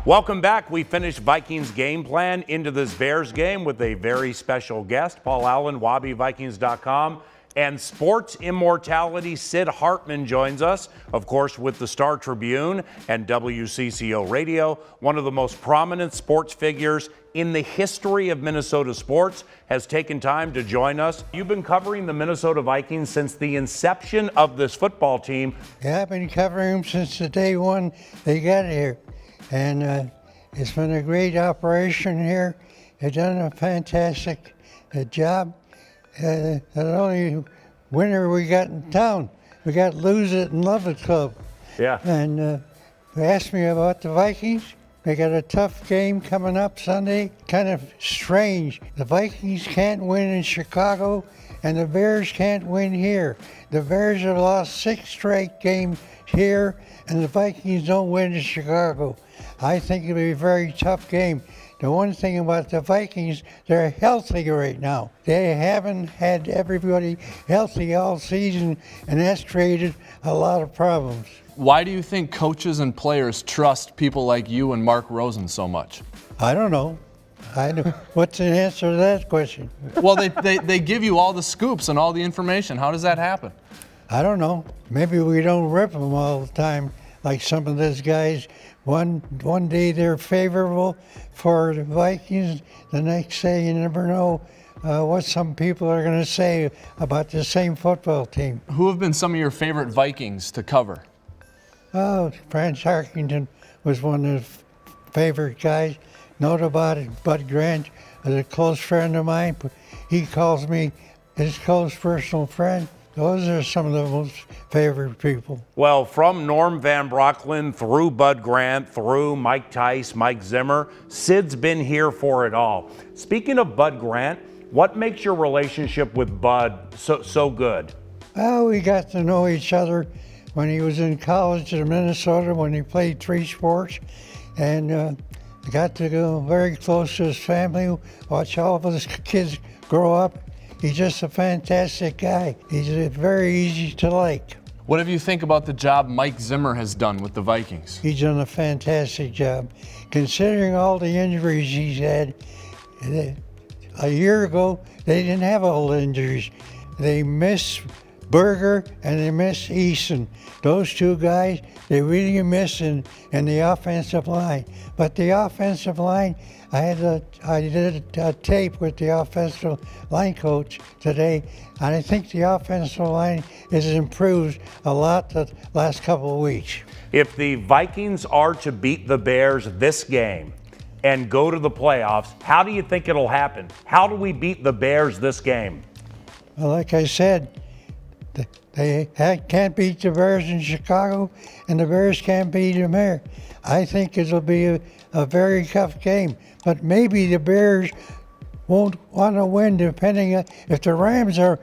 Welcome back. We finished Vikings game plan into this Bears game with a very special guest, Paul Allen, WobbyVikings.com, and sports immortality Sid Hartman joins us, of course, with the Star Tribune and WCCO Radio. One of the most prominent sports figures in the history of Minnesota sports has taken time to join us. You've been covering the Minnesota Vikings since the inception of this football team. Yeah, I've been covering them since the day one they got here. And it's been a great operation here. They've done a fantastic job. The only winner we got in town, we got Lose It and Love It Club. Yeah. And they asked me about the Vikings. They got a tough game coming up Sunday. Kind of strange. The Vikings can't win in Chicago, and the Bears can't win here. The Bears have lost 6 straight games here, and the Vikings don't win in Chicago. I think it'll be a very tough game. The one thing about the Vikings, they're healthy right now. They haven't had everybody healthy all season, and that's created a lot of problems. Why do you think coaches and players trust people like you and Mark Rosen so much? I don't know. What's the answer to that question? Well, they give you all the scoops and all the information. How does that happen? I don't know. Maybe we don't rip them all the time like some of those guys. One day they're favorable for the Vikings. The next day you never know what some people are going to say about the same football team. Who have been some of your favorite Vikings to cover? Oh, Franz Harkington was one of the favorite guys. Know about it, Bud Grant is a close friend of mine. He calls me his close personal friend. Those are some of the most favorite people. Well, from Norm Van Brocklin through Bud Grant, through Mike Tice, Mike Zimmer, Sid's been here for it all. Speaking of Bud Grant, what makes your relationship with Bud so good? Well, we got to know each other when he was in college in Minnesota, when he played 3 sports, and got to go very close to his family, watch all of his kids grow up. He's just a fantastic guy. He's very easy to like. What do you think about the job Mike Zimmer has done with the Vikings? He's done a fantastic job. Considering all the injuries he's had, a year ago, they didn't have all the injuries. They missed Berger and they missed Eason. Those 2 guys, they really missed in the offensive line. But the offensive line, I did a tape with the offensive line coach today, and I think the offensive line has improved a lot the last couple of weeks. If the Vikings are to beat the Bears this game and go to the playoffs, how do you think it'll happen? How do we beat the Bears this game? Well, like I said, they can't beat the Bears in Chicago, and the Bears can't beat them here. I think it'll be a very tough game, but maybe the Bears won't want to win, depending on if the Rams are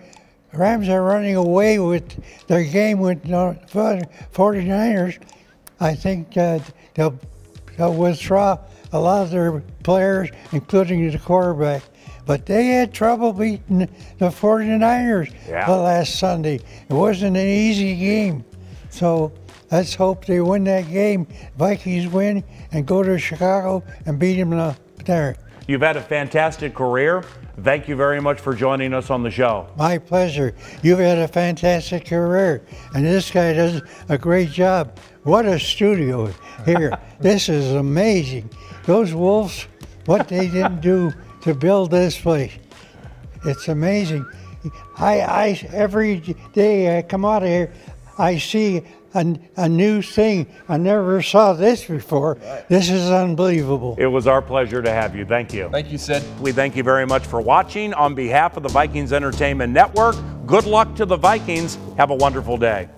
running away with their game with 49ers. I think they'll withdraw a lot of their players, including the quarterback. But they had trouble beating the 49ers the last Sunday. It wasn't an easy game. So let's hope they win that game. Vikings win and go to Chicago and beat them there. You've had a fantastic career. Thank you very much for joining us on the show. My pleasure. You've had a fantastic career. And this guy does a great job. What a studio here. This is amazing. Those Wolves, what they didn't do to build this place. It's amazing. I every day I come out of here, I see a new thing. I never saw this before. Right. This is unbelievable. It was our pleasure to have you. Thank you. Thank you, Sid. We thank you very much for watching. On behalf of the Vikings Entertainment Network, good luck to the Vikings. Have a wonderful day.